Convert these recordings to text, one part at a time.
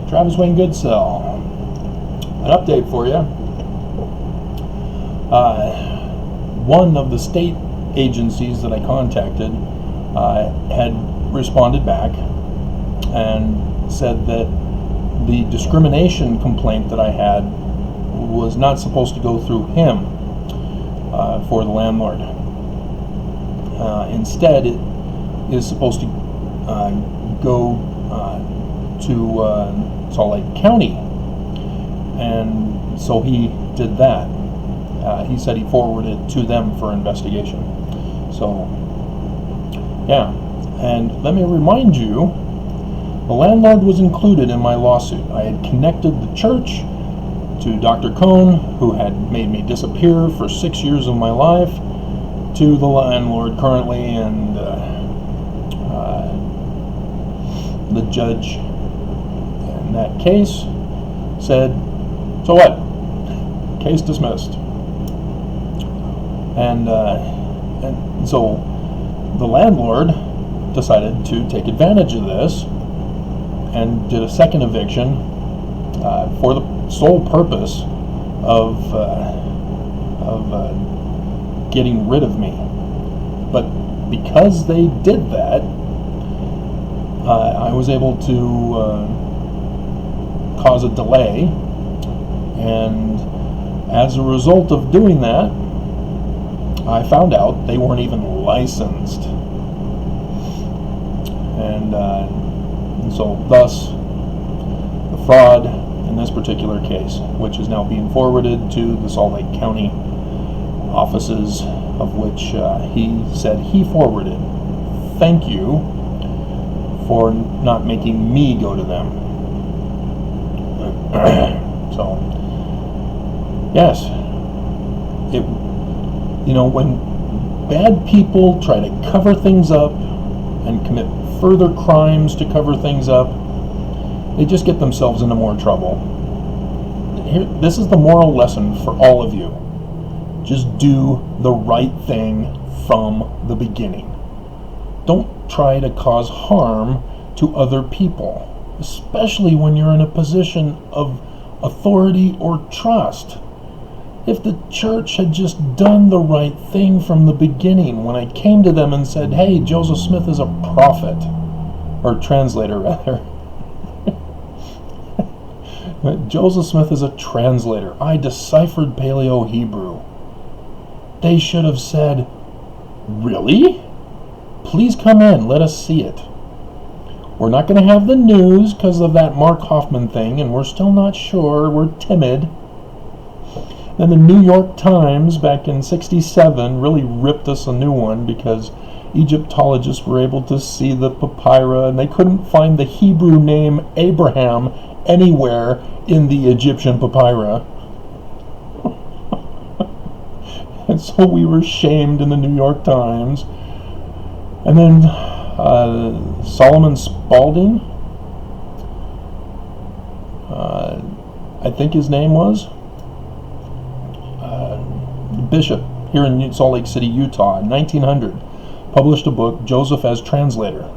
Travis Wayne Goodsell. An update for you. One of the state agencies that I contacted had responded back and said that the discrimination complaint that I had was not supposed to go through him for the landlord. Instead, it is supposed to go to Salt Lake County, and so he did that. He said he forwarded it to them for investigation. So, yeah. And let me remind you, the landlord was included in my lawsuit. I had connected the church to Dr. Cohn, who had made me disappear for 6 years of my life, to the landlord currently, and the judge in that case said, so what? Case dismissed. And so the landlord decided to take advantage of this and did a second eviction for the sole purpose of getting rid of me. But because they did that, I was able to cause a delay, and as a result of doing that, I found out they weren't even licensed, and so thus the fraud in this particular case, which is now being forwarded to the Salt Lake County offices, of which he said he forwarded. Thank you for not making me go to them. So, yes, when bad people try to cover things up and commit further crimes to cover things up, they just get themselves into more trouble. This is the moral lesson for all of you. Just do the right thing from the beginning. Don't try to cause harm to other people, especially when you're in a position of authority or trust. If the church had just done the right thing from the beginning, when I came to them and said, hey, Joseph Smith is a prophet, or translator rather. Joseph Smith is a translator. I deciphered Paleo-Hebrew. They should have said, really? Please come in, let us see it. We're not going to have the news because of that Mark Hoffman thing, and we're still not sure, we're timid. Then the New York Times back in '67 really ripped us a new one because Egyptologists were able to see the papyri and they couldn't find the Hebrew name Abraham anywhere in the Egyptian papyri. And so we were shamed in the New York Times. And then Solomon Spaulding, I think his name was, bishop here in Salt Lake City, Utah, in 1900, published a book, Joseph as Translator.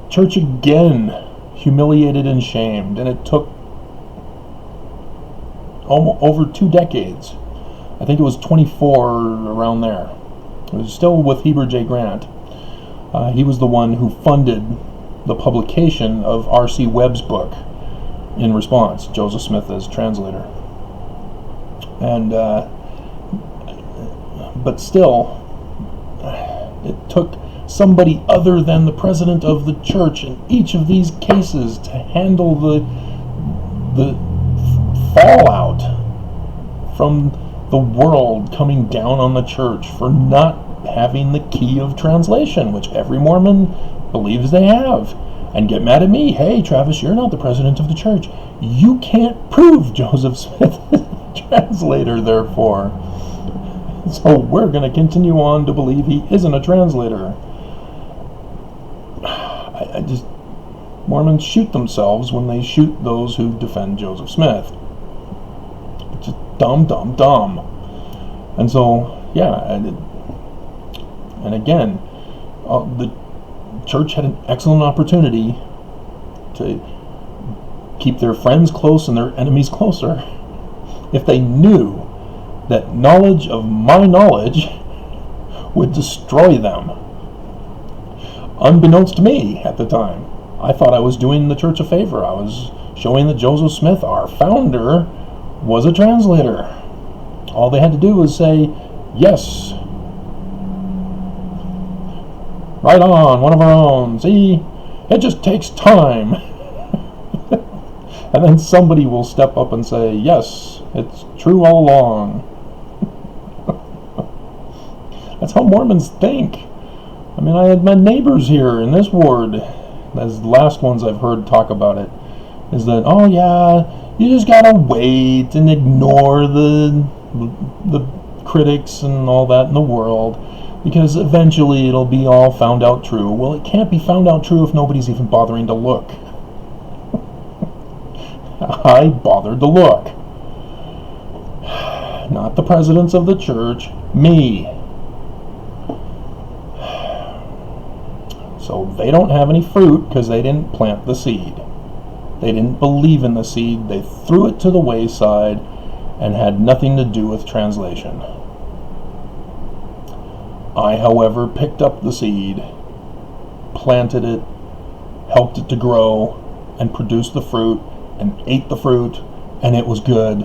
Church again humiliated and shamed, and it took over 2 decades. I think it was 24, around there. It was still with Heber J. Grant. He was the one who funded the publication of R.C. Webb's book in response, Joseph Smith as Translator. And but still, it took somebody other than the president of the church in each of these cases to handle the fallout from the world coming down on the church for not having the key of translation, which every Mormon believes they have, and get mad at me. Hey, Travis, you're not the president of the church. You can't prove Joseph Smith is a translator, therefore. So we're going to continue on to believe he isn't a translator. Mormons shoot themselves when they shoot those who defend Joseph Smith. It's just dumb. And so, yeah, and again, the church had an excellent opportunity to keep their friends close and their enemies closer. If they knew that knowledge of my knowledge would destroy them. Unbeknownst to me at the time, I thought I was doing the church a favor. I was showing that Joseph Smith, our founder, was a translator. All they had to do was say, yes, right on, one of our own. See, it just takes time. And then somebody will step up and say, yes, it's true all along. That's how Mormons think. I mean, I had my neighbors here in this ward, as the last ones I've heard talk about it, is that, oh yeah, you just gotta wait and ignore the critics and all that in the world, because eventually it'll be all found out true. Well, it can't be found out true if nobody's even bothering to look. I bothered to look. Not the presidents of the church, me. So they don't have any fruit because they didn't plant the seed. They didn't believe in the seed. They threw it to the wayside and had nothing to do with translation. I, however, picked up the seed, planted it, helped it to grow, and produced the fruit, and ate the fruit, and it was good.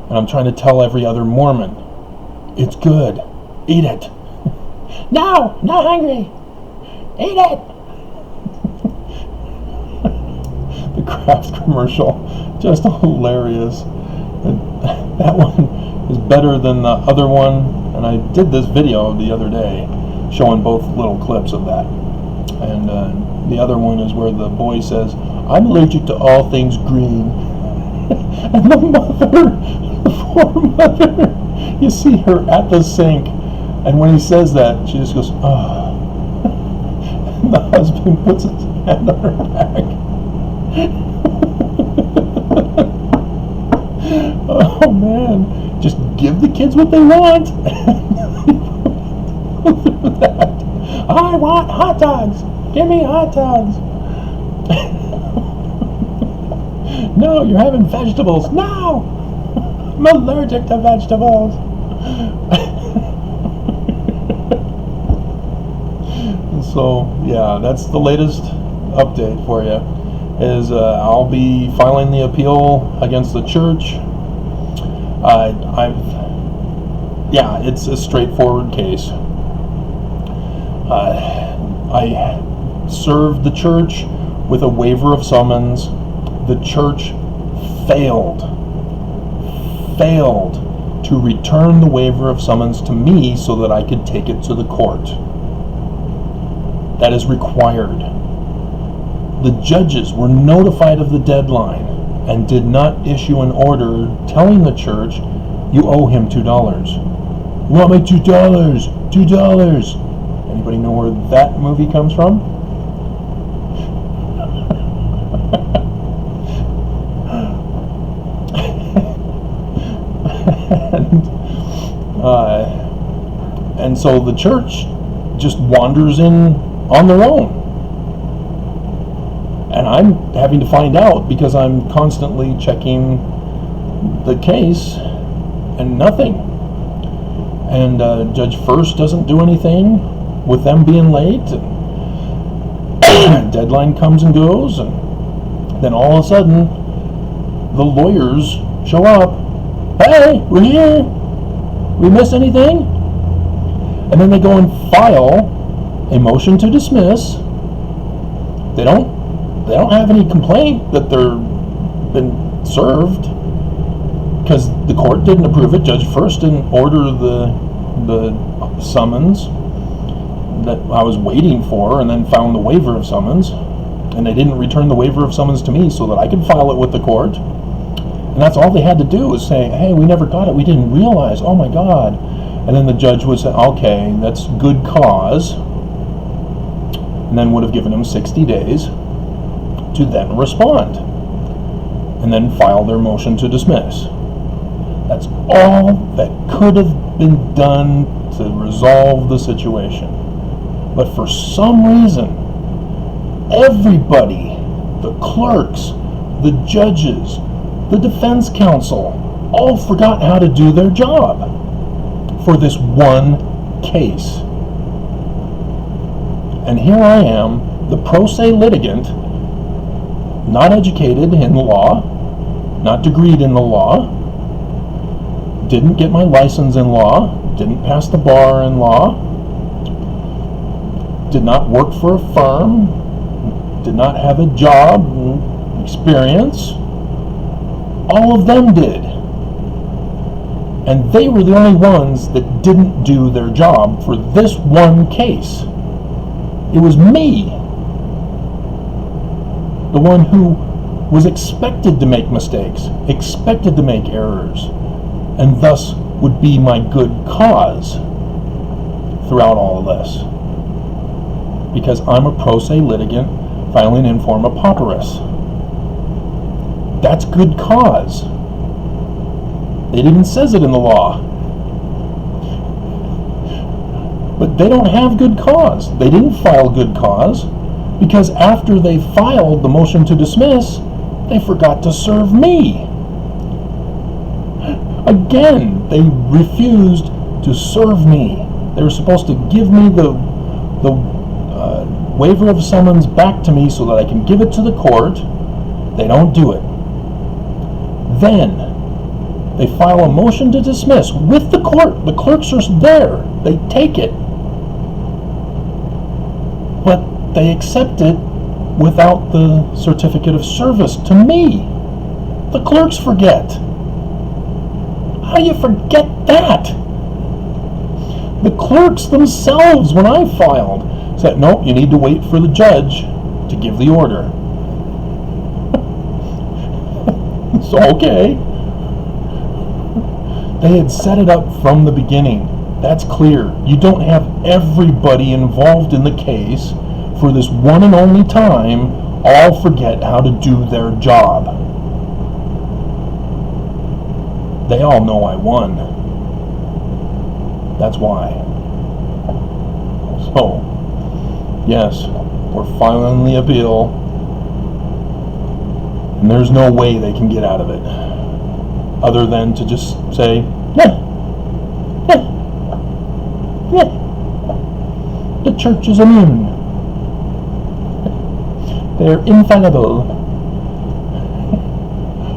And I'm trying to tell every other Mormon, it's good. Eat it. No, not hungry. Eat it. The Kraft commercial, just hilarious. That one is better than the other one, and I did this video the other day showing both little clips of that. And the other one is where the boy says, I'm allergic to all things green. And the poor mother, you see her at the sink, and when he says that, she just goes, oh. And the husband puts his hand on her back. Oh man, just give the kids what they want. I want hot dogs. Give me hot dogs. No, you're having vegetables. No, I'm allergic to vegetables. So yeah, that's the latest update for you. Is I'll be filing the appeal against the church. It's a straightforward case. I served the church with a waiver of summons. The church failed to return the waiver of summons to me so that I could take it to the court. That is required. The judges were notified of the deadline and did not issue an order telling the church, you owe him $2. You want my $2? $2. Anybody know where that movie comes from? And so the church just wanders in on their own. And I'm having to find out because I'm constantly checking the case and nothing. And Judge First doesn't do anything with them being late. And deadline comes and goes. And then all of a sudden, the lawyers show up. Hey, we're here. We miss anything? And then they go and file a motion to dismiss. They don't have any complaint that they're been served because the court didn't approve it. Judge First didn't order the summons that I was waiting for, and then found the waiver of summons, and they didn't return the waiver of summons to me so that I could file it with the court. And that's all they had to do was say, hey, we never got it, we didn't realize, oh my God. And then the judge would say, okay, that's good cause, and then would have given them 60 days to then respond, and then file their motion to dismiss. That's all that could have been done to resolve the situation. But for some reason, everybody, the clerks, the judges, the defense counsel, all forgot how to do their job for this one case. And here I am, the pro se litigant, not educated in the law, not degreed in the law, didn't get my license in law, didn't pass the bar in law, did not work for a firm, did not have a job experience. All of them did. And they were the only ones that didn't do their job for this one case. It was me, the one who was expected to make mistakes, expected to make errors, and thus would be my good cause throughout all of this. Because I'm a pro se litigant filing in forma pauperis. That's good cause. It even says it in the law. But they don't have good cause. They didn't file good cause because after they filed the motion to dismiss, they forgot to serve me. Again, they refused to serve me. They were supposed to give me the waiver of summons back to me so that I can give it to the court. They don't do it. Then they file a motion to dismiss with the court. The clerks are there. They take it. But they accept it without the certificate of service to me. The clerks forget. How do you forget that? The clerks themselves, when I filed, said, nope, you need to wait for the judge to give the order. So, okay. They had set it up from the beginning. That's clear. You don't have everybody involved in the case for this one and only time all forget how to do their job. They all know I won. That's why. So, yes, we're filing the appeal, and there's no way they can get out of it other than to just say, yeah, the church is immune. They're infallible.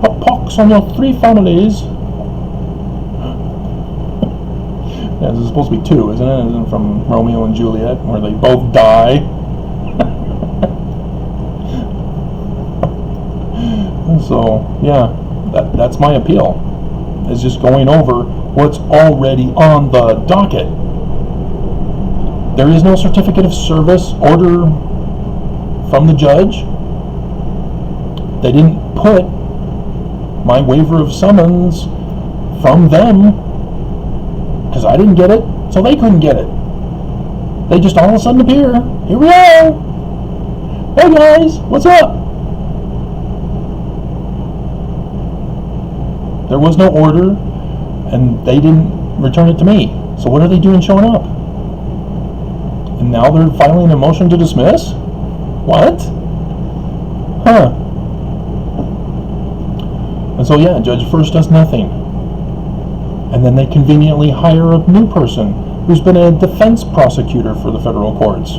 A pox on your three families. Yeah, this is supposed to be two, isn't it? Isn't it from Romeo and Juliet, where they both die? And so, yeah, that's my appeal. It's just going over what's already on the docket. There is no certificate of service order from the judge. They didn't put my waiver of summons from them because I didn't get it, so they couldn't get it. They just all of a sudden appear. Here we are. Hey guys, what's up? There was no order, and they didn't return it to me. So what are they doing showing up? And now they're filing a motion to dismiss? What? Huh. And so yeah, Judge First does nothing. And then they conveniently hire a new person who's been a defense prosecutor for the federal courts.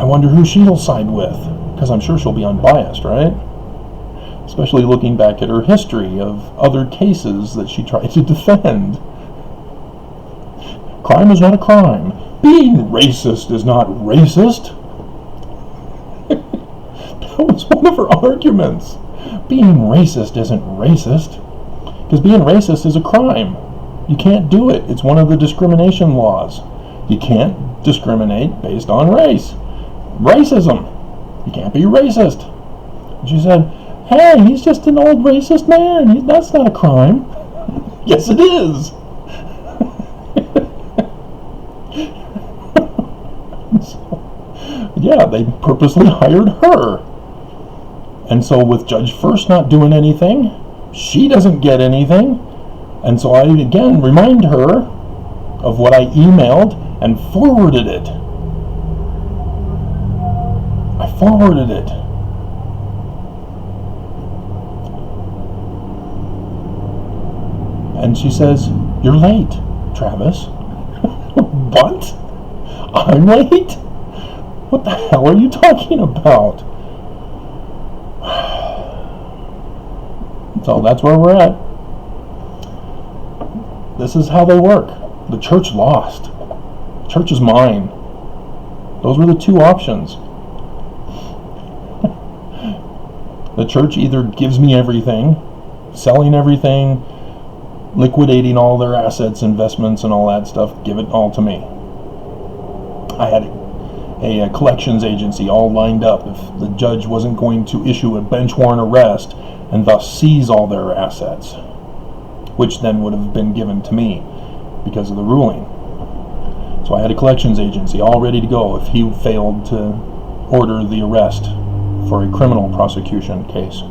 I wonder who she'll side with, because I'm sure she'll be unbiased, right? Especially looking back at her history of other cases that she tried to defend. Crime is not a crime. Being racist is not racist. That was one of her arguments. Being racist isn't racist. Because being racist is a crime. You can't do it. It's one of the discrimination laws. You can't discriminate based on race. Racism. You can't be racist. And she said, hey, he's just an old racist man. That's not a crime. Yes, it is. So, yeah, they purposely hired her. And so with Judge First not doing anything, she doesn't get anything. And so I again remind her of what I emailed and forwarded it. I forwarded it. And she says, "You're late, Travis." What? I'm late? What the hell are you talking about? So that's where we're at. This is how they work. The church lost. The church is mine. Those were the two options. The church either gives me everything, selling everything, liquidating all their assets, investments, and all that stuff, give it all to me. I had a collections agency all lined up if the judge wasn't going to issue a bench warrant arrest and thus seize all their assets, which then would have been given to me because of the ruling. So I had a collections agency all ready to go if he failed to order the arrest for a criminal prosecution case.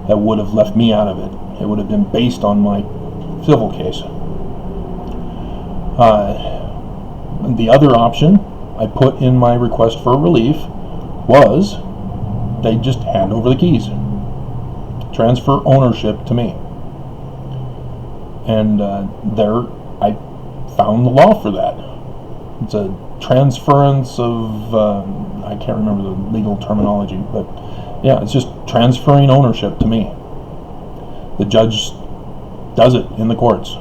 That would have left me out of it. It would have been based on my civil case. The other option I put in my request for relief was they just hand over the keys, transfer ownership to me. And there I found the law for that. It's a transference of, I can't remember the legal terminology, but yeah, it's just transferring ownership to me. The judge does it in the courts.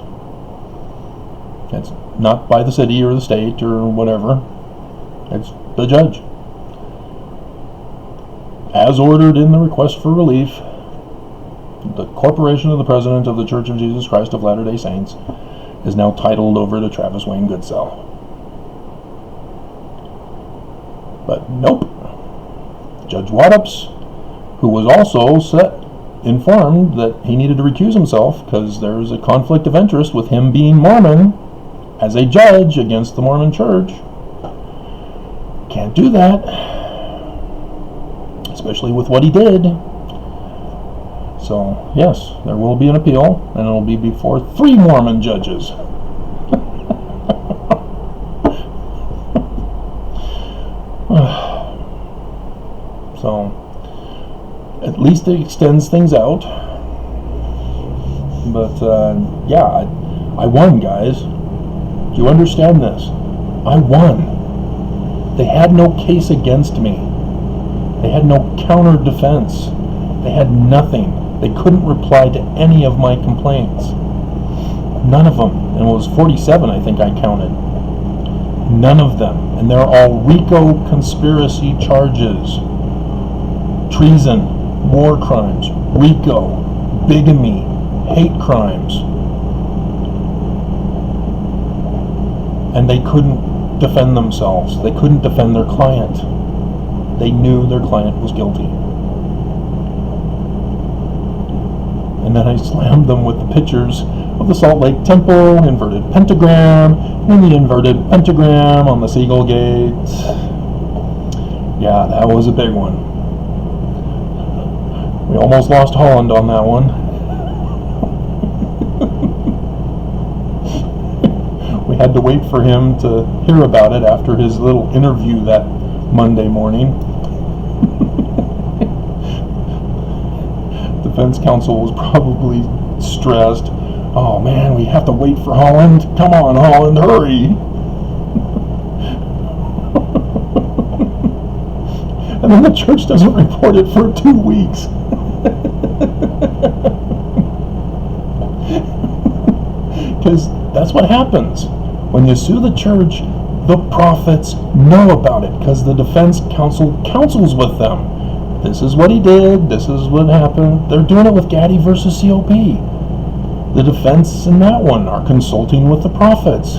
It's not by the city or the state or whatever. It's the judge. As ordered in the request for relief, the corporation of the President of the Church of Jesus Christ of Latter-day Saints is now titled over to Travis Wayne Goodsell. But nope. Judge Waddups, who was also informed that he needed to recuse himself because there's a conflict of interest with him being Mormon as a judge against the Mormon Church. Can't do that, especially with what he did. So yes, there will be an appeal, and it'll be before 3 Mormon judges. So at least it extends things out. But yeah, I won, guys. Do you understand this? I won. They had no case against me. They had no counter defense. They had nothing. They couldn't reply to any of my complaints. None of them. And it was 47, I think I counted. None of them. And they're all RICO conspiracy charges. Treason, war crimes, RICO, bigamy, hate crimes. And they couldn't defend themselves. They couldn't defend their client. They knew their client was guilty. And then I slammed them with the pictures of the Salt Lake Temple, inverted pentagram, and the inverted pentagram on the Seagull Gate. Yeah, that was a big one. We almost lost Holland on that one. We had to wait for him to hear about it after his little interview that Monday morning. Defense counsel was probably stressed. Oh man, we have to wait for Holland. Come on, Holland, hurry. And then the church doesn't report it for 2 weeks. Because that's what happens. When you sue the church, the prophets know about it because the defense counsel counsels with them. This is what he did. This is what happened. They're doing it with Gaddy versus COP. The defense in that one are consulting with the prophets.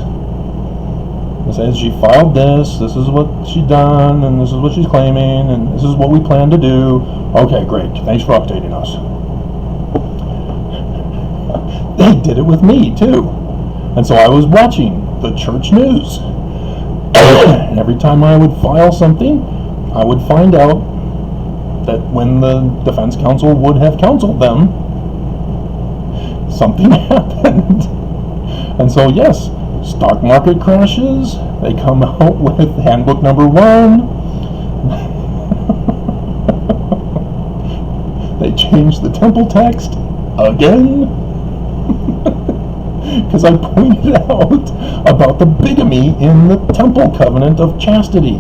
It says she filed this. This is what she done, and this is what she's claiming, and this is what we plan to do. Okay, great. Thanks for updating us. They did it with me too, and so I was watching the church news. And every time I would file something, I would find out that when the defense counsel would have counseled them, something happened. And so yes, stock market crashes, they come out with handbook number 1. They change the temple text again. because I pointed out about the bigamy in the temple covenant of chastity.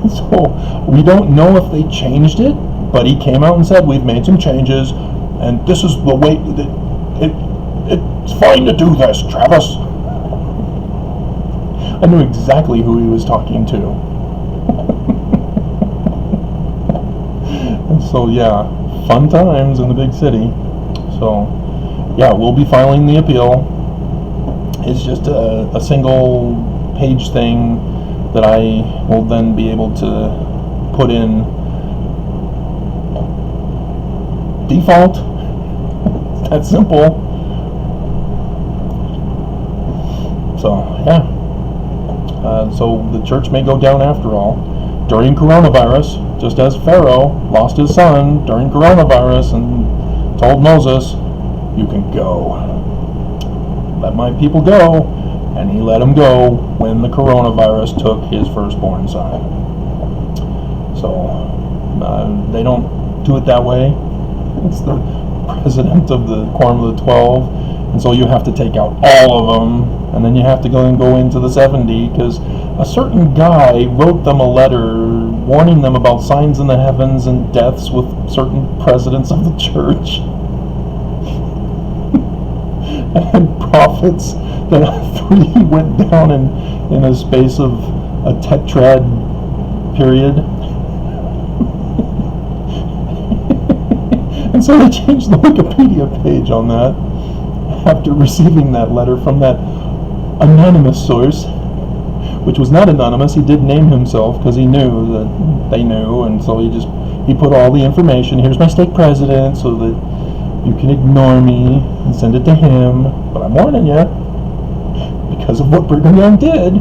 So we don't know if they changed it, but he came out and said, we've made some changes, and this is the way, it's fine to do this, Travis. I knew exactly who he was talking to. And so yeah, fun times in the big city. So yeah, we'll be filing the appeal. It's just a single page thing that I will then be able to put in default. It's that simple. So yeah, so the church may go down after all. During coronavirus, just as Pharaoh lost his son during coronavirus and told Moses, you can go. Let my people go. And he let him go when the coronavirus took his firstborn son. So they don't do it that way. It's the president of the Quorum of the 12. And so you have to take out all of them. And then you have to go into the 70, because a certain guy wrote them a letter warning them about signs in the heavens and deaths with certain presidents of the church. And prophets that 3 went down in a space of a tetrad period. And so they changed the Wikipedia page on that after receiving that letter from that anonymous source, which was not anonymous. He did name himself because he knew that they knew, and so he put all the information. Here's my stake president, so that you can ignore me and send it to him. But I'm warning you, because of what Brigham Young did.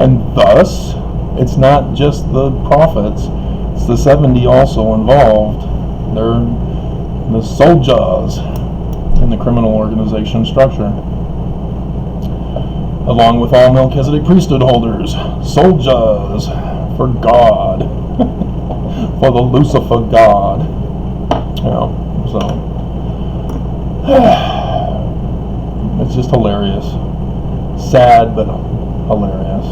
And thus, it's not just the prophets, it's the 70 also involved. They're the soldiers in the criminal organization structure, along with all Melchizedek priesthood holders, soldiers for God, for the Lucifer God. Yeah, so it's just hilarious, sad but hilarious.